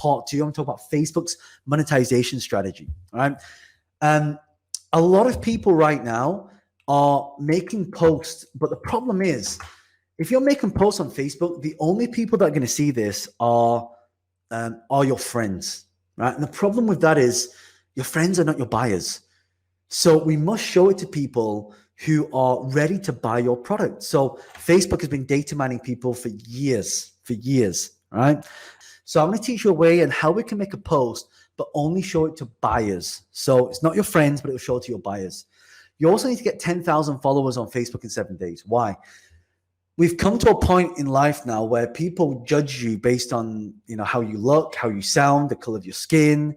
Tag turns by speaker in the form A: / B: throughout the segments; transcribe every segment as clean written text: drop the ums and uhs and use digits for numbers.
A: part 2. I'm talking about Facebook's monetization strategy. All right. A lot of people right now are making posts, but the problem is, if you're making posts on Facebook, the only people that are going to see this are your friends, right? And the problem with that is your friends are not your buyers. So we must show it to people who are ready to buy your product. So Facebook has been data mining people for years, right? So I'm going to teach you a way on how we can make a post, but only show it to buyers. So it's not your friends, but it will show it to your buyers. You also need to get 10,000 followers on Facebook in 7 days. Why? We've come to a point in life now where people judge you based on, how you look, how you sound, the color of your skin,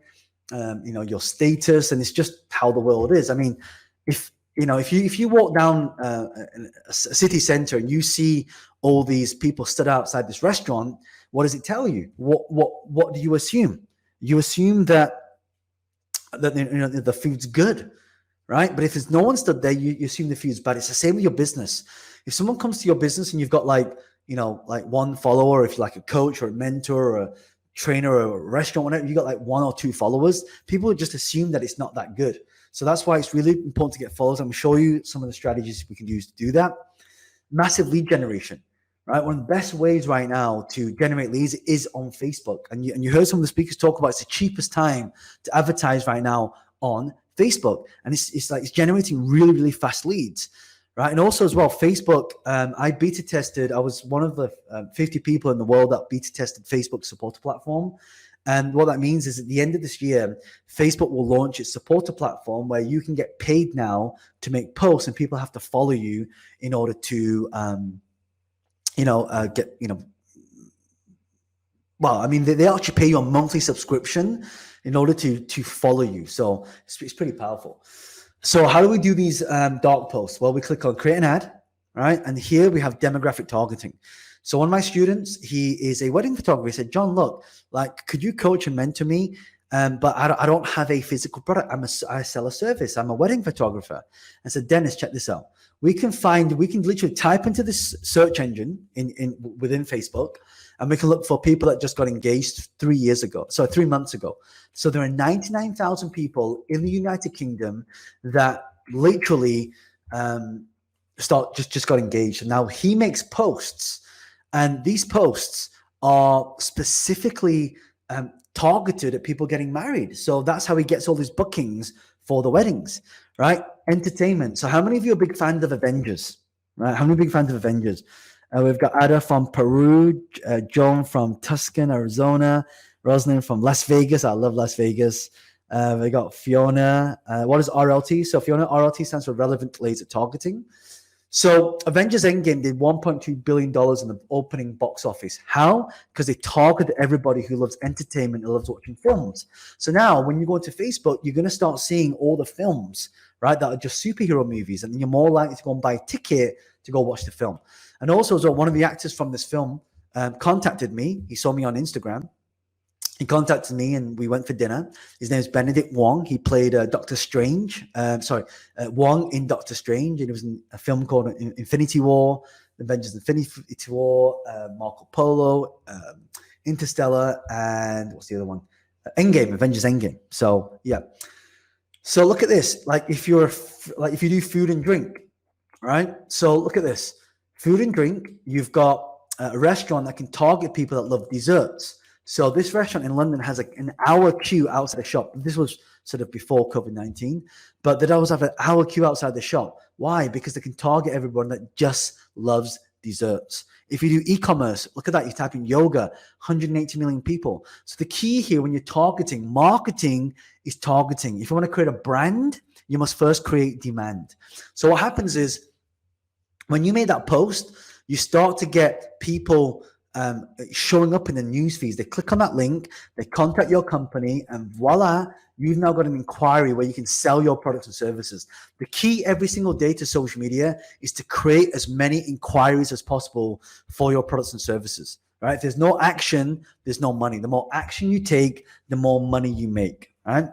A: your status, and it's just how the world is. I mean, if you walk down a city center and you see all these people stood outside this restaurant, what does it tell you? What do you assume? You assume that the food's good, right? But if there's no one stood there, you assume the food's bad. It's the same with your business. If someone comes to your business and you've got like one follower, if you're like a coach or a mentor or a trainer or a restaurant, whatever, you got like 1 or 2 followers, people would just assume that it's not that good. So that's why it's really important to get followers. I'm going to show you some of the strategies we can use to do that. Massive lead generation, right? One of the best ways right now to generate leads is on Facebook. And you heard some of the speakers talk about it's the cheapest time to advertise right now on Facebook. And it's generating really, really fast leads. Right. And also as well, Facebook, I beta tested, I was one of the 50 people in the world that beta tested Facebook supporter platform. And what that means is at the end of this year, Facebook will launch its supporter platform where you can get paid now to make posts, and people have to follow you in order to, they actually pay you a monthly subscription in order to follow you. So it's pretty powerful. So how do we do these dark posts? Well, we click on create an ad, right? And here we have demographic targeting. So one of my students, he is a wedding photographer. He said, John, look, like, could you coach and mentor me? But I don't have a physical product. I sell a service. I'm a wedding photographer. I said, Dennis, check this out. We can literally type into this search engine within Facebook, and we can look for people that just got engaged 3 months ago. So there are 99,000 people in the United Kingdom that literally just got engaged. And now he makes posts, and these posts are specifically targeted at people getting married. So that's how he gets all these bookings for the weddings, right? Entertainment. So how many of you are big fans of Avengers, right? How many big fans of Avengers? We've got Ada from Peru, John from Tucson, Arizona, Rosalind from Las Vegas. I love Las Vegas. We got Fiona. What is RLT? So Fiona, RLT stands for Relevant Laser Targeting. So Avengers Endgame did $1.2 billion in the opening box office. How? Because they targeted everybody who loves entertainment and loves watching films. So now when you go into Facebook, you're going to start seeing all the films, right, that are just superhero movies. And you're more likely to go and buy a ticket to go watch the film. And also, as well, one of the actors from this film contacted me. He saw me on Instagram. He contacted me and we went for dinner. His name is Benedict Wong. He played Doctor Strange. Wong in Doctor Strange. And it was in a film called Infinity War, Avengers Infinity War, Marco Polo, Interstellar, and what's the other one? Endgame, Avengers Endgame. So, yeah. So look at this. Like if you do food and drink, right? So look at this. Food and drink, you've got a restaurant that can target people that love desserts. So this restaurant in London has an hour queue outside the shop. This was sort of before COVID-19, but they always have an hour queue outside the shop. Why? Because they can target everyone that just loves desserts. If you do e-commerce, look at that. You type in yoga, 180 million people. So the key here when you're targeting, marketing is targeting. If you want to create a brand, you must first create demand. So what happens is when you make that post, you start to get people showing up in the news feeds. They click on that link, they contact your company, and voila, you've now got an inquiry where you can sell your products and services. The key every single day to social media is to create as many inquiries as possible for your products and services, right? If there's no action, there's no money. The more action you take, the more money you make, right?